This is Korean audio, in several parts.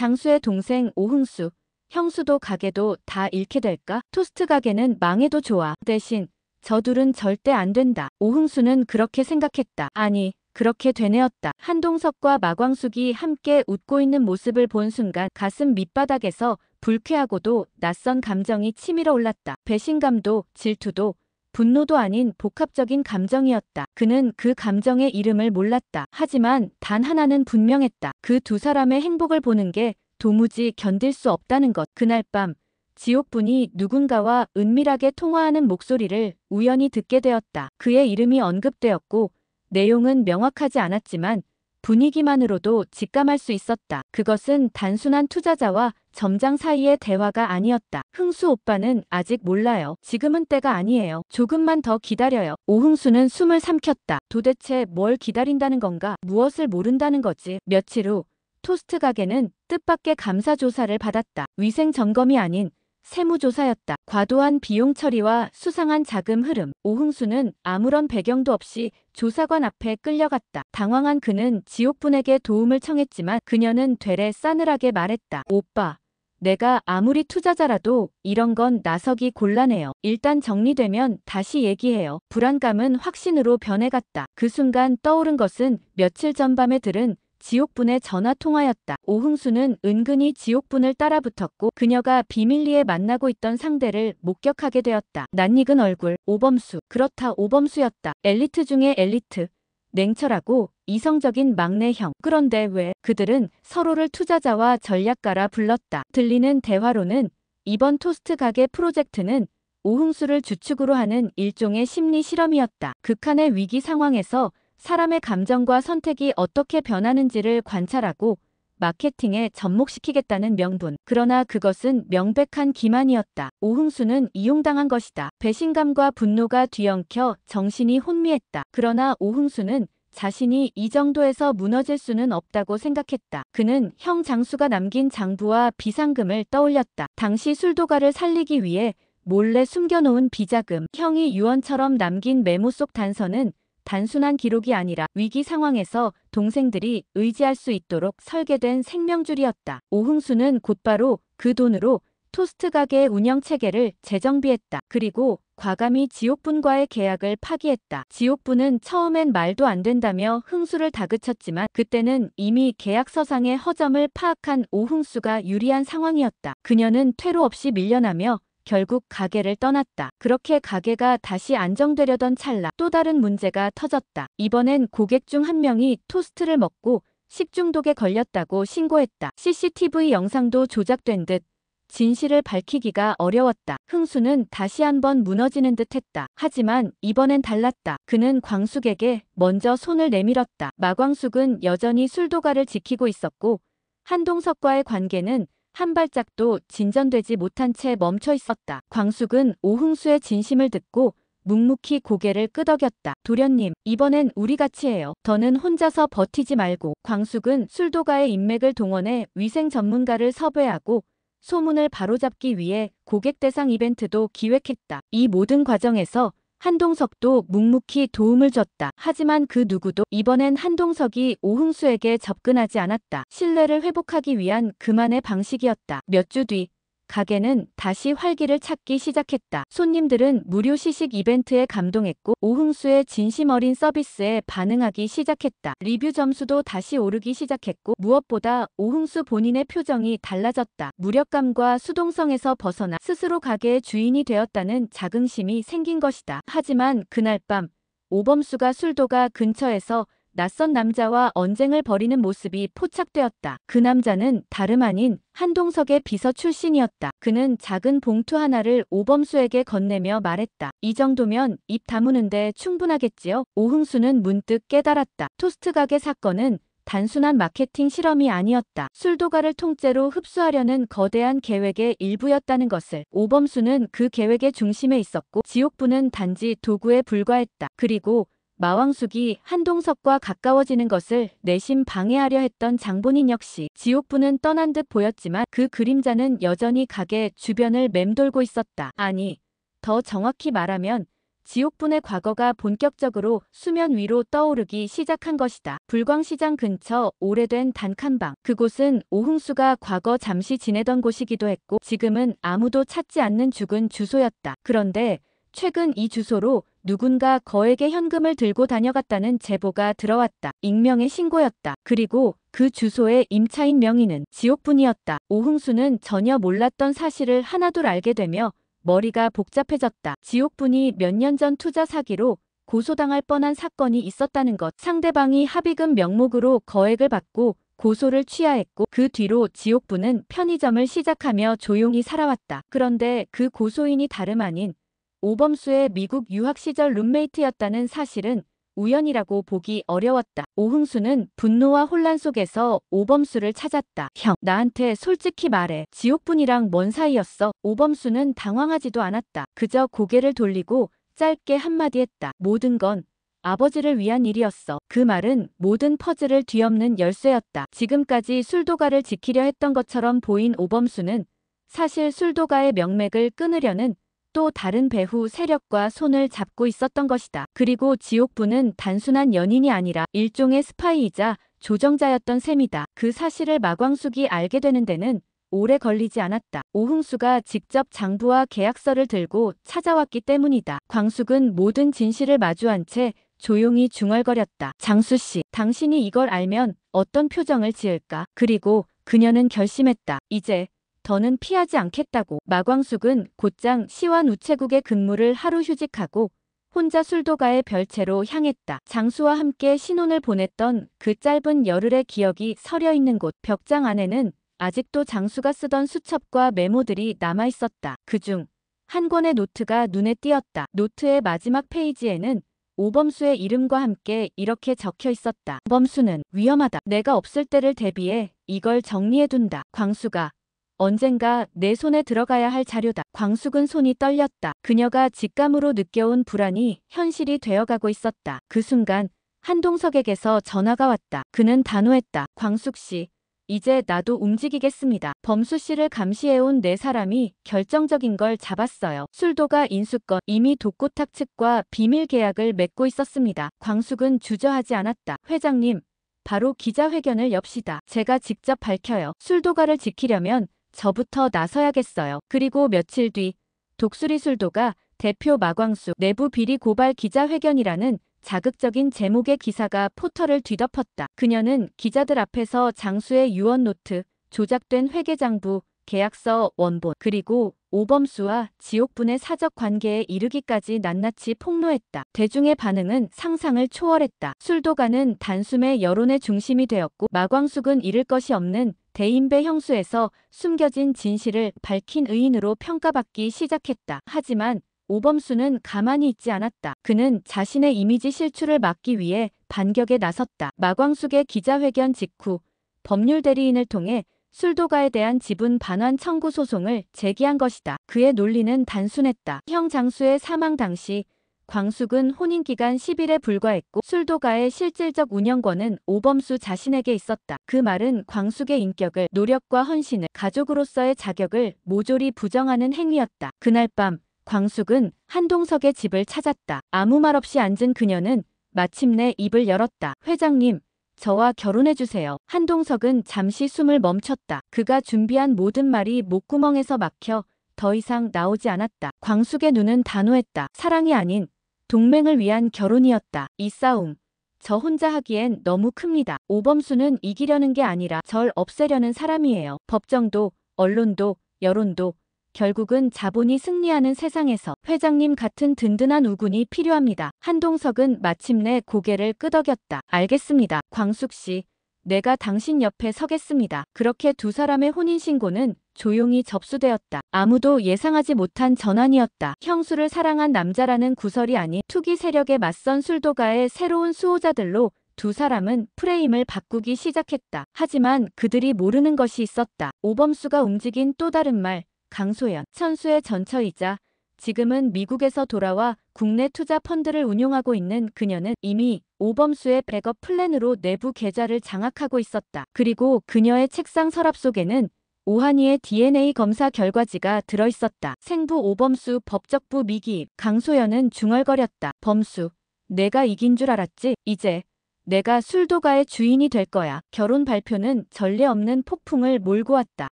장수의 동생 오흥수, 형수도 가게도 다 잃게 될까? 토스트 가게는 망해도 좋아. 대신 저 둘은 절대 안 된다. 오흥수는 그렇게 생각했다. 아니, 그렇게 되뇌었다. 한동석과 마광숙이 함께 웃고 있는 모습을 본 순간 가슴 밑바닥에서 불쾌하고도 낯선 감정이 치밀어 올랐다. 배신감도 질투도 분노도 아닌 복합적인 감정이었다. 그는 그 감정의 이름을 몰랐다. 하지만 단 하나는 분명했다. 그 두 사람의 행복을 보는 게 도무지 견딜 수 없다는 것. 그날 밤 지옥분이 누군가와 은밀하게 통화하는 목소리를 우연히 듣게 되었다. 그의 이름이 언급되었고 내용은 명확하지 않았지만 분위기만으로도 직감할 수 있었다. 그것은 단순한 투자자와 점장 사이의 대화가 아니었다. 흥수 오빠는 아직 몰라요. 지금은 때가 아니에요. 조금만 더 기다려요. 오흥수는 숨을 삼켰다. 도대체 뭘 기다린다는 건가? 무엇을 모른다는 거지? 며칠 후 토스트 가게는 뜻밖의 감사 조사를 받았다. 위생 점검이 아닌 세무조사였다. 과도한 비용 처리와 수상한 자금 흐름. 오흥수는 아무런 배경도 없이 조사관 앞에 끌려갔다. 당황한 그는 지옥분에게 도움을 청했지만 그녀는 되레 싸늘하게 말했다. 오빠, 내가 아무리 투자자라도 이런 건 나서기 곤란해요. 일단 정리되면 다시 얘기해요. 불안감은 확신으로 변해갔다. 그 순간 떠오른 것은 며칠 전 밤에 들은 지옥분의 전화통화였다. 오흥수는 은근히 지옥분을 따라붙었고 그녀가 비밀리에 만나고 있던 상대를 목격하게 되었다. 낯익은 얼굴, 오범수. 그렇다, 오범수였다. 엘리트 중의 엘리트. 냉철하고 이성적인 막내형. 그런데 왜 그들은 서로를 투자자와 전략가라 불렀다. 들리는 대화로는 이번 토스트 가게 프로젝트는 오흥수를 주축으로 하는 일종의 심리 실험이었다. 극한의 위기 상황에서 사람의 감정과 선택이 어떻게 변하는지를 관찰하고 마케팅에 접목시키겠다는 명분. 그러나 그것은 명백한 기만이었다. 오흥수는 이용당한 것이다. 배신감과 분노가 뒤엉켜 정신이 혼미했다. 그러나 오흥수는 자신이 이 정도에서 무너질 수는 없다고 생각했다. 그는 형 장수가 남긴 장부와 비상금을 떠올렸다. 당시 술도가를 살리기 위해 몰래 숨겨놓은 비자금. 형이 유언처럼 남긴 메모 속 단서는 단순한 기록이 아니라 위기 상황에서 동생들이 의지할 수 있도록 설계된 생명줄이었다. 오흥수는 곧바로 그 돈으로 토스트 가게의 운영 체계를 재정비했다. 그리고 과감히 지옥분과의 계약을 파기했다. 지옥분은 처음엔 말도 안 된다며 흥수를 다그쳤지만 그때는 이미 계약서상의 허점을 파악한 오흥수가 유리한 상황이었다. 그녀는 퇴로 없이 밀려나며 결국 가게를 떠났다. 그렇게 가게가 다시 안정되려던 찰나 또 다른 문제가 터졌다. 이번엔 고객 중 한 명이 토스트를 먹고 식중독에 걸렸다고 신고했다. CCTV 영상도 조작된 듯 진실을 밝히기가 어려웠다. 흥수는 다시 한번 무너지는 듯 했다. 하지만 이번엔 달랐다. 그는 광숙에게 먼저 손을 내밀었다. 마광숙은 여전히 술도가를 지키고 있었고 한동석과의 관계는 한 발짝도 진전되지 못한 채 멈춰 있었다. 광숙은 오흥수의 진심을 듣고 묵묵히 고개를 끄덕였다. 도련님, 이번엔 우리 같이 해요. 더는 혼자서 버티지 말고. 광숙은 술도가의 인맥을 동원해 위생 전문가를 섭외하고 소문을 바로잡기 위해 고객 대상 이벤트도 기획했다. 이 모든 과정에서 한동석도 묵묵히 도움을 줬다. 하지만 그 누구도 이번엔 한동석이 오흥수에게 접근하지 않았다. 신뢰를 회복하기 위한 그만의 방식이었다. 몇 주 뒤 가게는 다시 활기를 찾기 시작했다. 손님들은 무료 시식 이벤트에 감동했고 오흥수의 진심 어린 서비스에 반응하기 시작했다. 리뷰 점수도 다시 오르기 시작했고 무엇보다 오흥수 본인의 표정이 달라졌다. 무력감과 수동성에서 벗어나 스스로 가게의 주인이 되었다는 자긍심이 생긴 것이다. 하지만 그날 밤 오범수가 술도가 근처에서 낯선 남자와 언쟁을 벌이는 모습이 포착되었다. 그 남자는 다름 아닌 한동석의 비서 출신이었다. 그는 작은 봉투 하나를 오범수에게 건네며 말했다. 이 정도면 입 다무는데 충분하겠지요? 오흥수는 문득 깨달았다. 토스트 가게 사건은 단순한 마케팅 실험이 아니었다. 술도가를 통째로 흡수하려는 거대한 계획의 일부였다는 것을. 오범수는 그 계획의 중심에 있었고 지옥분은 단지 도구에 불과했다. 그리고 마왕숙이 한동석과 가까워지는 것을 내심 방해하려 했던 장본인 역시 지옥분은 떠난 듯 보였지만 그 그림자는 여전히 가게 주변을 맴돌고 있었다. 아니, 더 정확히 말하면 지옥분의 과거가 본격적으로 수면 위로 떠오르기 시작한 것이다. 불광시장 근처 오래된 단칸방. 그곳은 오흥수가 과거 잠시 지내던 곳이기도 했고 지금은 아무도 찾지 않는 죽은 주소였다. 그런데 최근 이 주소로 누군가 거액의 현금을 들고 다녀갔다는 제보가 들어왔다. 익명의 신고였다. 그리고 그 주소의 임차인 명의는 지옥분이었다. 오흥수는 전혀 몰랐던 사실을 하나둘 알게 되며 머리가 복잡해졌다. 지옥분이 몇 년 전 투자 사기로 고소당할 뻔한 사건이 있었다는 것. 상대방이 합의금 명목으로 거액을 받고 고소를 취하했고 그 뒤로 지옥분은 편의점을 시작하며 조용히 살아왔다. 그런데 그 고소인이 다름 아닌 오범수의 미국 유학 시절 룸메이트였다는 사실은 우연이라고 보기 어려웠다. 오흥수는 분노와 혼란 속에서 오범수를 찾았다. 형, 나한테 솔직히 말해. 지옥분이랑 뭔 사이였어? 오범수는 당황하지도 않았다. 그저 고개를 돌리고 짧게 한마디 했다. 모든 건 아버지를 위한 일이었어. 그 말은 모든 퍼즐을 뒤엎는 열쇠였다. 지금까지 술도가를 지키려 했던 것처럼 보인 오범수는 사실 술도가의 명맥을 끊으려는 또 다른 배후 세력과 손을 잡고 있었던 것이다. 그리고 지옥분은 단순한 연인이 아니라 일종의 스파이이자 조정자였던 셈이다. 그 사실을 마광숙이 알게 되는 데는 오래 걸리지 않았다. 오흥수가 직접 장부와 계약서를 들고 찾아왔기 때문이다. 광숙은 모든 진실을 마주한 채 조용히 중얼거렸다. 장수씨, 당신이 이걸 알면 어떤 표정을 지을까? 그리고 그녀는 결심했다. 이제 더는 피하지 않겠다고. 마광숙은 곧장 시완 우체국의 근무를 하루 휴직하고 혼자 술도가의 별채로 향했다. 장수와 함께 신혼을 보냈던 그 짧은 열흘의 기억이 서려 있는 곳. 벽장 안에는 아직도 장수가 쓰던 수첩과 메모들이 남아있었다. 그중 한 권의 노트가 눈에 띄었다. 노트의 마지막 페이지에는 오범수의 이름과 함께 이렇게 적혀 있었다. 오범수는 위험하다. 내가 없을 때를 대비해 이걸 정리해둔다. 광수가 언젠가 내 손에 들어가야 할 자료다. 광숙은 손이 떨렸다. 그녀가 직감으로 느껴온 불안이 현실이 되어가고 있었다. 그 순간 한동석에게서 전화가 왔다. 그는 단호했다. 광숙 씨, 이제 나도 움직이겠습니다. 범수 씨를 감시해온 네 사람이 결정적인 걸 잡았어요. 술도가 인수권, 이미 독고탁 측과 비밀 계약을 맺고 있었습니다. 광숙은 주저하지 않았다. 회장님, 바로 기자회견을 엽시다. 제가 직접 밝혀요. 술도가를 지키려면 저부터 나서야겠어요. 그리고 며칠 뒤 독수리 술도가 대표 마광수 내부 비리 고발 기자회견이라는 자극적인 제목의 기사가 포털을 뒤덮었다. 그녀는 기자들 앞에서 장수의 유언 노트, 조작된 회계장부, 계약서 원본, 그리고 오범수와 지옥분의 사적 관계에 이르기까지 낱낱이 폭로했다. 대중의 반응은 상상을 초월했다. 술도가는 단숨에 여론의 중심이 되었고 마광숙은 잃을 것이 없는 대인배 형수에서 숨겨진 진실을 밝힌 의인으로 평가받기 시작했다. 하지만 오범수는 가만히 있지 않았다. 그는 자신의 이미지 실추를 막기 위해 반격에 나섰다. 마광숙의 기자회견 직후 법률 대리인을 통해 술도가에 대한 지분 반환 청구 소송을 제기한 것이다. 그의 논리는 단순했다. 형 장수의 사망 당시 광숙은 혼인기간 10일에 불과했고 술도가의 실질적 운영권은 오범수 자신에게 있었다. 그 말은 광숙의 인격을, 노력과 헌신을, 가족으로서의 자격을 모조리 부정하는 행위였다. 그날 밤 광숙은 한동석의 집을 찾았다. 아무 말 없이 앉은 그녀는 마침내 입을 열었다. 회장님, 저와 결혼해주세요. 한동석은 잠시 숨을 멈췄다. 그가 준비한 모든 말이 목구멍에서 막혀 더 이상 나오지 않았다. 광숙의 눈은 단호했다. 사랑이 아닌 동맹을 위한 결혼이었다. 이 싸움, 저 혼자 하기엔 너무 큽니다. 오범수는 이기려는 게 아니라 절 없애려는 사람이에요. 법정도, 언론도, 여론도, 결국은 자본이 승리하는 세상에서 회장님 같은 든든한 우군이 필요합니다. 한동석은 마침내 고개를 끄덕였다. 알겠습니다. 광숙 씨, 내가 당신 옆에 서겠습니다. 그렇게 두 사람의 혼인신고는 조용히 접수되었다. 아무도 예상하지 못한 전환이었다. 형수를 사랑한 남자라는 구설이 아닌 투기 세력에 맞선 술도가의 새로운 수호자들로 두 사람은 프레임을 바꾸기 시작했다. 하지만 그들이 모르는 것이 있었다. 오범수가 움직인 또 다른 말, 강소연, 선수의 전처이자 지금은 미국에서 돌아와 국내 투자 펀드를 운용하고 있는 그녀는 이미 오범수의 백업 플랜으로 내부 계좌를 장악하고 있었다. 그리고 그녀의 책상 서랍 속에는 오한이의 DNA 검사 결과지가 들어있었다. 생부 오범수 법적부 미기입. 강소연은 중얼거렸다. 범수, 내가 이긴 줄 알았지? 이제 내가 술도가의 주인이 될 거야. 결혼 발표는 전례 없는 폭풍을 몰고 왔다.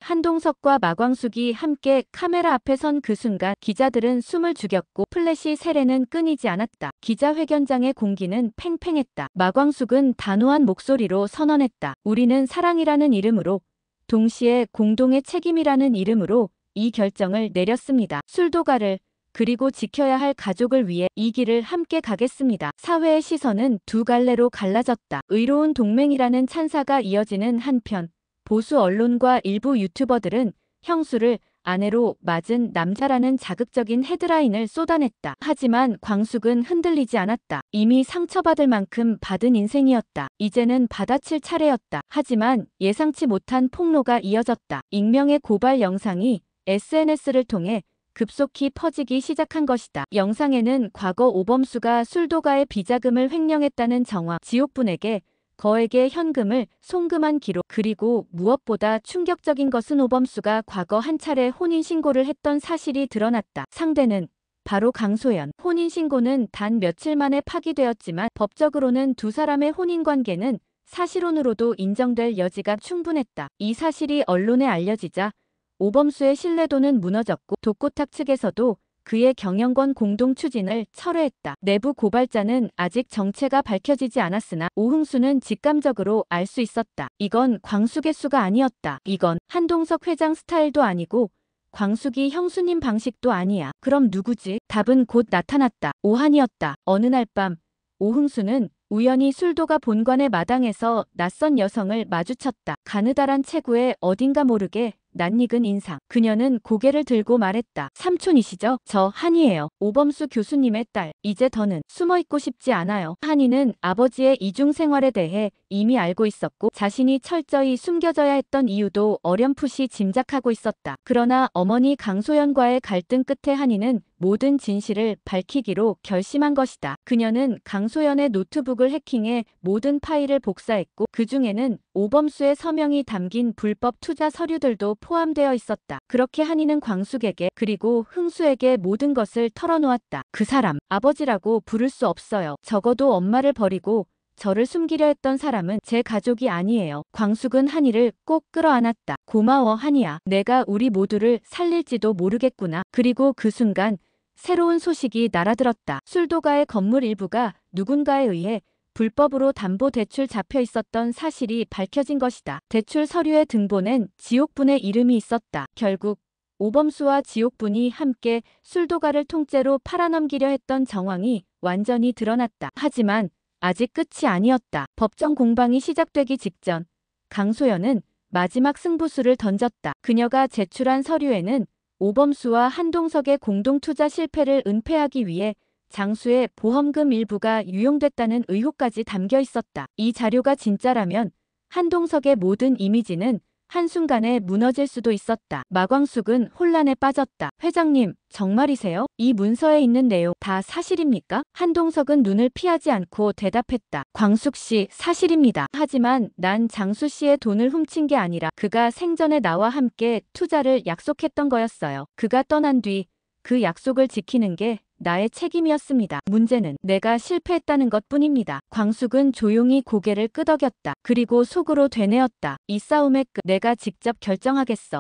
한동석과 마광숙이 함께 카메라 앞에 선 그 순간 기자들은 숨을 죽였고 플래시 세례는 끊이지 않았다. 기자회견장의 공기는 팽팽했다. 마광숙은 단호한 목소리로 선언했다. 우리는 사랑이라는 이름으로, 동시에 공동의 책임이라는 이름으로 이 결정을 내렸습니다. 술도가를, 그리고 지켜야 할 가족을 위해 이 길을 함께 가겠습니다. 사회의 시선은 두 갈래로 갈라졌다. 의로운 동맹이라는 찬사가 이어지는 한편 보수 언론과 일부 유튜버들은 형수를 아내로 맞은 남자라는 자극적인 헤드라인을 쏟아냈다. 하지만 광숙은 흔들리지 않았다. 이미 상처받을 만큼 받은 인생이었다. 이제는 받아칠 차례였다. 하지만 예상치 못한 폭로가 이어졌다. 익명의 고발 영상이 SNS를 통해 급속히 퍼지기 시작한 것이다. 영상에는 과거 오범수가 술도가의 비자금을 횡령했다는 정황, 지옥분에게 거액의 현금을 송금한 기록, 그리고 무엇보다 충격적인 것은 오범수가 과거 한 차례 혼인신고를 했던 사실이 드러났다. 상대는 바로 강소연. 혼인신고는 단 며칠 만에 파기되었지만 법적으로는 두 사람의 혼인관계는 사실혼으로도 인정될 여지가 충분했다. 이 사실이 언론에 알려지자 오범수의 신뢰도는 무너졌고 독고탁 측에서도 그의 경영권 공동 추진을 철회했다. 내부 고발자는 아직 정체가 밝혀지지 않았으나 오흥수는 직감적으로 알 수 있었다. 이건 광숙의 수가 아니었다. 이건 한동석 회장 스타일도 아니고 광숙이 형수님 방식도 아니야. 그럼 누구지? 답은 곧 나타났다. 오한이었다. 어느 날 밤 오흥수는 우연히 술도가 본관의 마당에서 낯선 여성을 마주쳤다. 가느다란 체구에 어딘가 모르게 낯익은 인상. 그녀는 고개를 들고 말했다. 삼촌이시죠? 저 한이에요. 오범수 교수님의 딸. 이제 더는 숨어있고 싶지 않아요. 한이는 아버지의 이중 생활에 대해 이미 알고 있었고 자신이 철저히 숨겨져야 했던 이유도 어렴풋이 짐작하고 있었다. 그러나 어머니 강소연과의 갈등 끝에 한이는 모든 진실을 밝히기로 결심한 것이다. 그녀는 강소연의 노트북을 해킹해 모든 파일을 복사했고 그 중에는 오범수의 서명이 담긴 불법 투자 서류들도 포함되어 있었다. 그렇게 한이는 광숙에게 그리고 흥수에게 모든 것을 털어놓았다. 그 사람, 아버지라고 부를 수 없어요. 적어도 엄마를 버리고 저를 숨기려 했던 사람은 제 가족이 아니에요. 광숙은 한이를 꼭 끌어안았다. 고마워 한이야. 내가 우리 모두를 살릴지도 모르겠구나. 그리고 그 순간 새로운 소식이 날아들었다. 술도가의 건물 일부가 누군가에 의해 불법으로 담보대출 잡혀 있었던 사실이 밝혀진 것이다. 대출 서류의 등본엔 지옥분의 이름이 있었다. 결국 오범수와 지옥분이 함께 술도가를 통째로 팔아넘기려 했던 정황이 완전히 드러났다. 하지만 아직 끝이 아니었다. 법정 공방이 시작되기 직전 강소연은 마지막 승부수를 던졌다. 그녀가 제출한 서류에는 오범수와 한동석의 공동투자 실패를 은폐하기 위해 장수의 보험금 일부가 유용됐다는 의혹까지 담겨 있었다. 이 자료가 진짜라면 한동석의 모든 이미지는 한순간에 무너질 수도 있었다. 마광숙은 혼란에 빠졌다. 회장님, 정말이세요? 이 문서에 있는 내용 다 사실입니까? 한동석은 눈을 피하지 않고 대답했다. 광숙 씨, 사실입니다. 하지만 난 장수 씨의 돈을 훔친 게 아니라 그가 생전에 나와 함께 투자를 약속했던 거였어요. 그가 떠난 뒤 그 약속을 지키는 게 나의 책임이었습니다. 문제는 내가 실패했다는 것뿐입니다. 광숙은 조용히 고개를 끄덕였다. 그리고 속으로 되뇌었다. 이 싸움의 끝 내가 직접 결정하겠어.